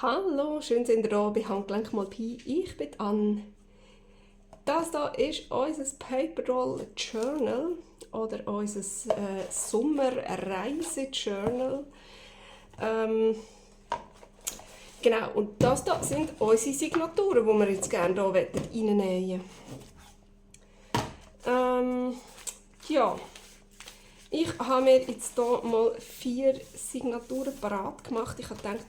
Hallo, schön sind ihr da bei Handgelenk mal Pi. Ich bin Anne. Das hier ist unser Paperroll Journal oder unser Sommerreise-Journal. Genau, und das hier sind unsere Signaturen, die wir jetzt gerne hier reinnehmen wollen. Ja, ich habe mir jetzt hier mal 4 Signaturen parat gemacht. Ich habe gedacht,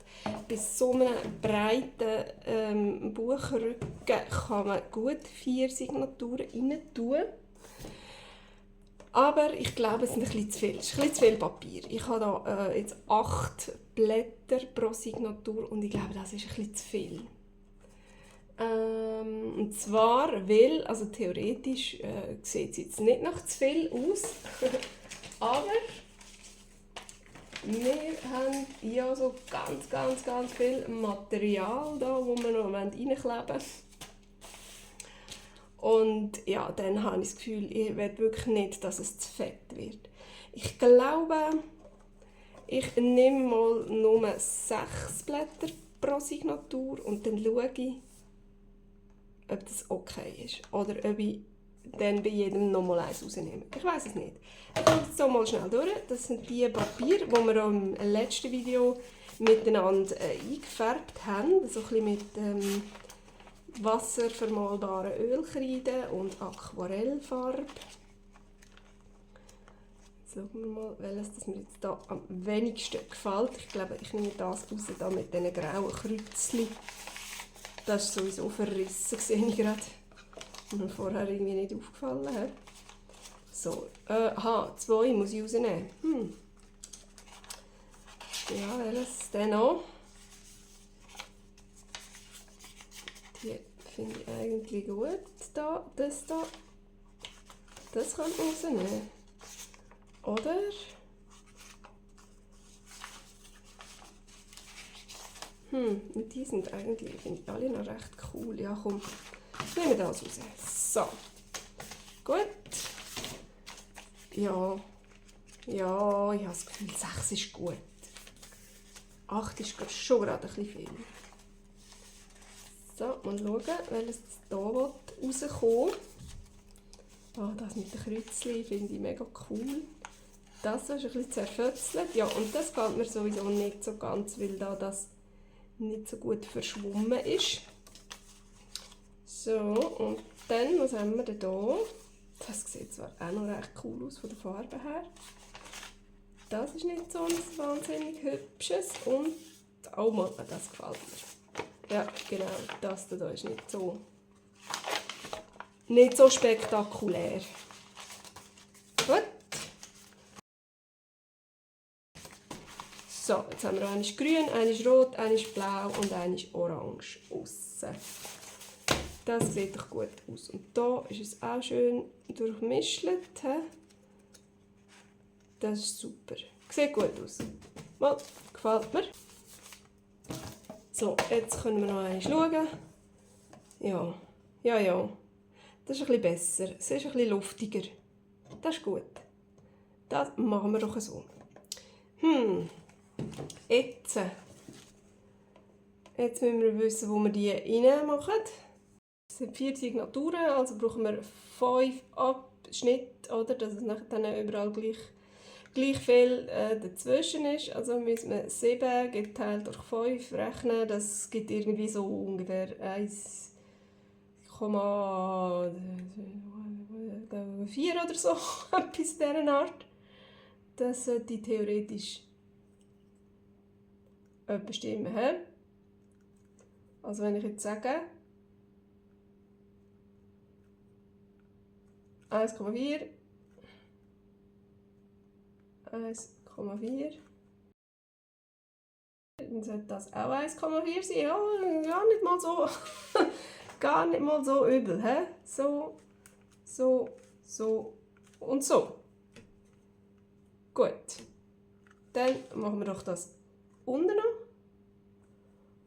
bei so einem breiten Buchrücken kann man gut 4 Signaturen rein tun. Aber ich glaube, es sind ein bisschen zu viel. Es ist ein bisschen zu viel Papier. Ich habe hier jetzt 8 Blätter pro Signatur und ich glaube, das ist ein bisschen zu viel. Und zwar, weil, also theoretisch sieht es jetzt nicht nach zu viel aus, aber wir haben ja so ganz viel Material da, wo wir noch reinkleben wollen. Und ja, dann habe ich das Gefühl, ich will wirklich nicht, dass es zu fett wird. Ich glaube, ich nehme mal nur 6 Blätter pro Signatur und dann schaue ich, ob das okay ist. Oder ob ich dann bei jedem nochmal eins rausnehme. Ich weiß es nicht. Ich gehe jetzt so mal schnell durch. Das sind die Papiere, die wir im letzten Video miteinander eingefärbt haben. So ein bisschen mit wasservermalbaren Ölkreide und Aquarellfarbe. Jetzt schauen wir mal, welches mir jetzt hier am wenigsten gefällt. Ich glaube, ich nehme das raus da mit diesen grauen Kreuzchen. Das ist sowieso verrissen, sehe ich gerade. Was mir vorher irgendwie nicht aufgefallen hat. So, 2 muss ich rausnehmen. Ja, welches denn noch? Die finde ich eigentlich gut. Das kann man rausnehmen. Oder? Die sind eigentlich, finde ich, alle noch recht cool. Ja, komm, nehmen wir das raus. So, gut. Ja, ich habe das Gefühl, 6 ist gut. 8 ist schon gerade ein bisschen viel. So, mal schauen, welches hier rauskommt. Das mit den Kreuzchen finde ich mega cool. Das ist ein bisschen zerfötzelt. Ja, und das gefällt mir sowieso nicht so ganz, weil da das nicht so gut verschwommen ist. So, und dann, was haben wir denn hier? Das sieht zwar auch noch recht cool aus von der Farbe her. Das ist nicht so ein wahnsinnig hübsches und oh Mann, das gefällt mir. Ja, genau, das hier ist nicht so spektakulär. Gut. So, jetzt haben wir eines grün, eines rot, eines blau und eines orange aussen. Das sieht doch gut aus. Und hier ist es auch schön durchmischt. Das ist super. Sieht gut aus. Mal, gefällt mir. So, jetzt können wir noch einmal schauen. Ja. Das ist ein bisschen besser. Es ist ein bisschen luftiger. Das ist gut. Das machen wir doch so. Jetzt müssen wir wissen, wo wir die rein machen. Es sind 4 Signaturen, also brauchen wir 5 Abschnitte, oder? Dass es nachher dann überall gleich viel dazwischen ist. Also müssen wir 7 geteilt durch 5 rechnen. Das gibt irgendwie so ungefähr 1,4 oder so, etwas dieser Art. Das sollte theoretisch bestimmen. Also wenn ich jetzt sage 1,4, 1,4, dann sollte das auch 1,4 sein. Ja, gar nicht mal so übel. So und so. Gut. Dann machen wir doch das unten noch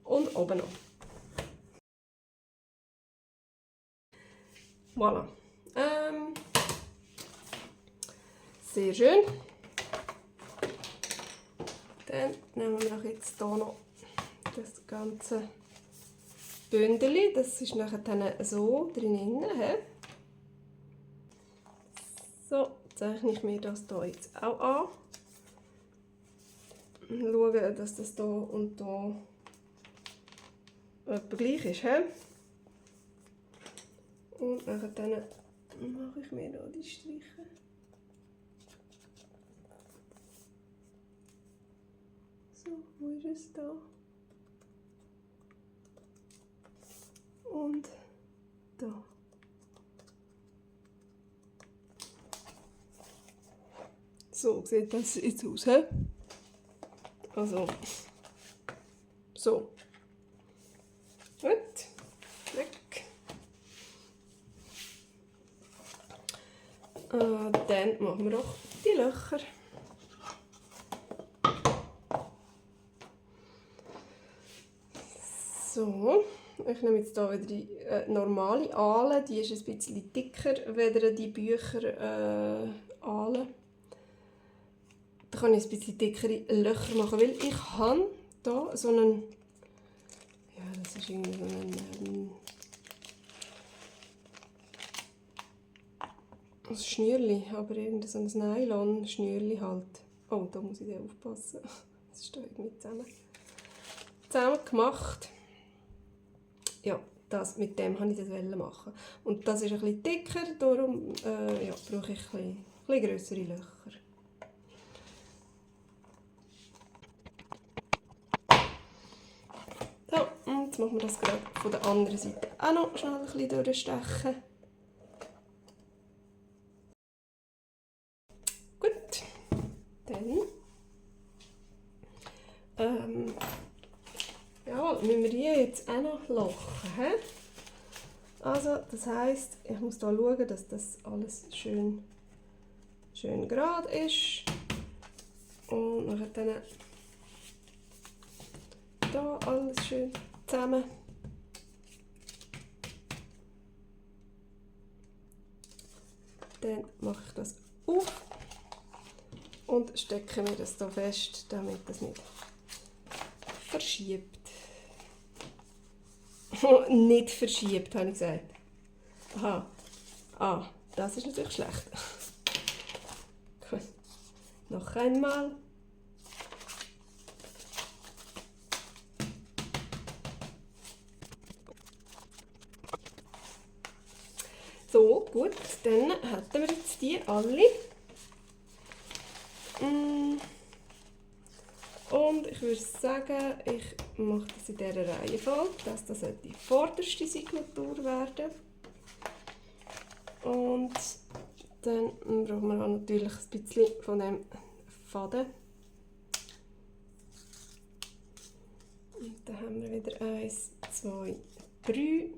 und oben noch. Voilà. Sehr schön. Dann nehmen wir doch jetzt hier noch das ganze Bündel, das ist nachher dann so drinnen. So zeichne ich mir das hier jetzt auch an. Schauen, dass das hier und hier etwa gleich ist. Und nachher dann mache ich mir hier die Striche. So, wo ist es da? Und da. So sieht das jetzt aus. Also, so. Gut, weg. Dann machen wir auch die Löcher. So, ich nehme jetzt hier wieder die normale Ahle, die ist ein bisschen dicker als die Bücher Ahle. Da kann ich ein bisschen dickere Löcher machen, weil ich habe hier so einen, ja, das ist irgendwie so ein Schnürli, aber irgendein so ein Nylon-Schnürli halt. Oh, da muss ich aufpassen. Das ist da irgendwie zusammen gemacht. Ja, mit dem wollte ich das machen. Und das ist ein bisschen dicker, darum ja, brauche ich ein bisschen grössere Löcher. So, und jetzt machen wir das gerade von der anderen Seite auch noch schnell ein bisschen durchstechen. Gut, dann ja, müssen wir die jetzt auch noch lochen. Also, das heisst, ich muss hier schauen, dass das alles schön gerade ist. Und dann hier alles schön zusammen. Dann mache ich das auf und stecke mir das hier fest, damit das nicht verschiebt. Nicht verschiebt, habe ich gesagt. Aha. Ah, das ist natürlich schlecht. Gut. Noch einmal. So, gut, dann hätten wir jetzt die alle. Und ich würde sagen, ich mache das in dieser Reihenfolge, dass das die vorderste Signatur werden. Und dann brauchen wir auch natürlich ein bisschen von dem Faden. Und dann haben wir wieder 1, 2, 3.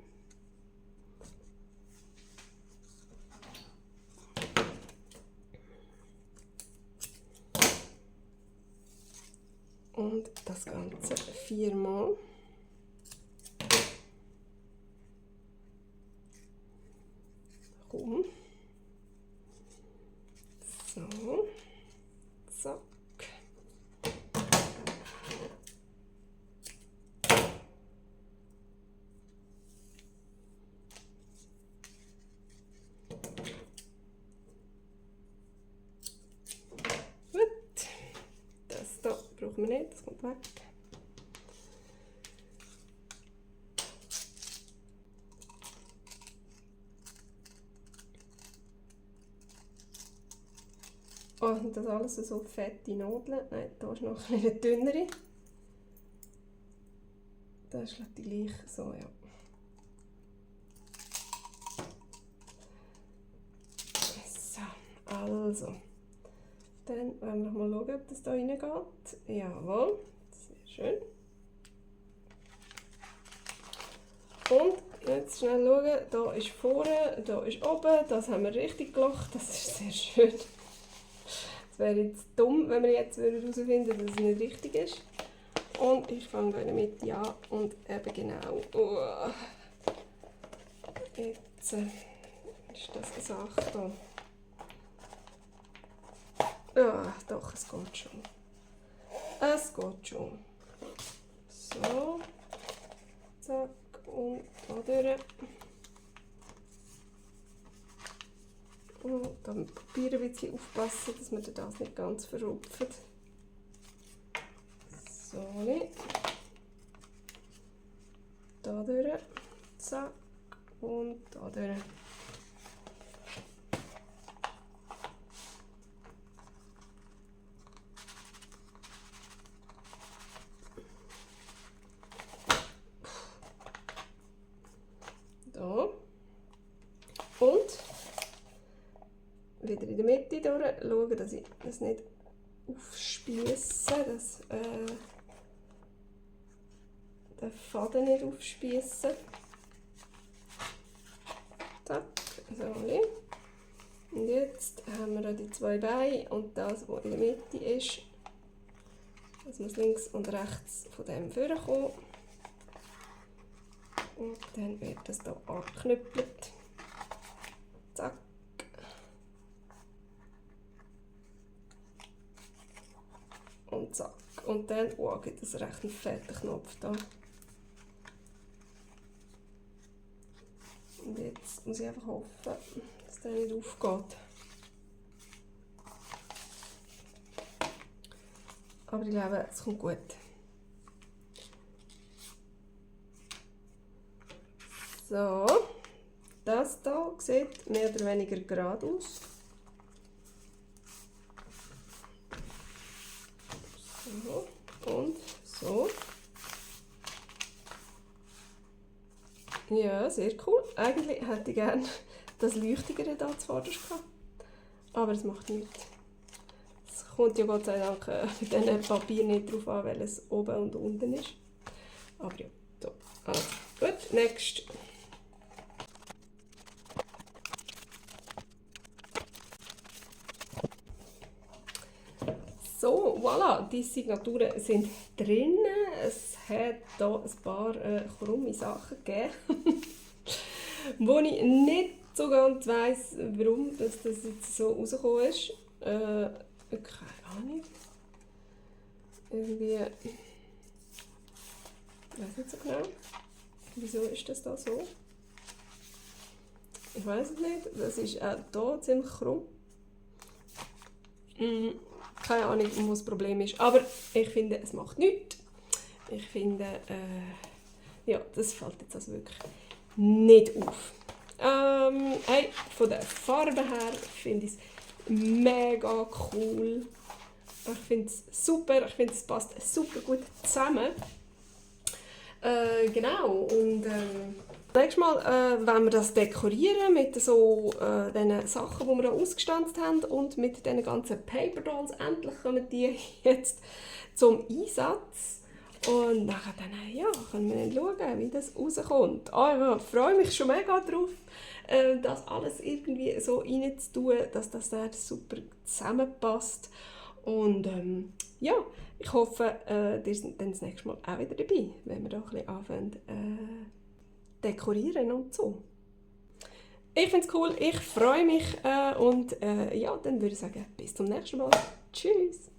Und das Ganze 4-mal. Komm. So. Zack. Das hier brauchen wir nicht, das kommt weg. Oh, und das alles so fette Nadeln. Nein, da ist noch eine dünnere. Das ist glaube ich die gleiche. So, ja. So, also. Dann wollen wir noch mal schauen, ob das da reingeht. Jawohl, sehr schön. Und jetzt schnell schauen, da ist vorne, da ist oben, das haben wir richtig gelocht, das ist sehr schön. Es wäre jetzt dumm, wenn wir jetzt herausfinden würden, dass es nicht richtig ist. Und ich fange in der Mitte an und eben genau. Jetzt ist das gesagt hier. Ja, doch, es geht schon. Es geht schon. So. So. Zack. Und da durch. Und dann probieren ein bisschen aufpassen, dass wir das nicht ganz verrupfen. So. Da durch. Zack. Und da durch. Da. Und wieder in der Mitte durch, schauen, dass ich das nicht aufspiesse, dass den Faden nicht aufspießen. Zack, so. Und jetzt haben wir die zwei Beine und das, was in der Mitte ist, das muss links und rechts von dem vorkommen. Und dann wird das hier angeknüppelt. Zack. Und zack. Und dann, oh, gibt es recht einen fetten Knopf da. Und jetzt muss ich einfach hoffen, dass der nicht aufgeht. Aber ich glaube, es kommt gut. So, das hier sieht mehr oder weniger gerade aus. So und so. Ja, sehr cool. Eigentlich hätte ich gerne das Leuchtigere da zuvorderst gehabt. Aber es macht nichts. Es kommt ja Gott sei Dank mit diesem Papier nicht darauf an, weil es oben und unten ist. Aber ja, so. Also, gut, next. So, voilà, die Signaturen sind drin. Es hat hier ein paar krumme Sachen gegeben, wo ich nicht so ganz weiss, warum das jetzt so rausgekommen ist. Keine Ahnung. Irgendwie. Ich weiß nicht so genau. Wieso ist das da so? Ich weiß es nicht. Das ist auch hier ziemlich krumm. Keine Ahnung, wo das Problem ist. Aber ich finde, es macht nichts. Ich finde, ja, das fällt jetzt also wirklich nicht auf. Hey, von der Farbe her finde ich es mega cool. Ich finde es super. Ich finde, es passt super gut zusammen. Genau. Und nächstes Mal wollen wir das dekorieren mit so den Sachen, die wir hier ausgestanzt haben und mit diesen ganzen Paper Dolls. Endlich kommen die jetzt zum Einsatz. Und nachher dann, ja, können wir dann schauen, wie das rauskommt. Ich freue mich schon mega drauf, das alles irgendwie so reinzutun, dass das dann super zusammenpasst. Und ja, ich hoffe, ihr seid dann das nächste Mal auch wieder dabei, wenn wir da ein bisschen anfangen dekorieren und so. Ich finde es cool, ich freue mich und ja, dann würde ich sagen, bis zum nächsten Mal. Tschüss!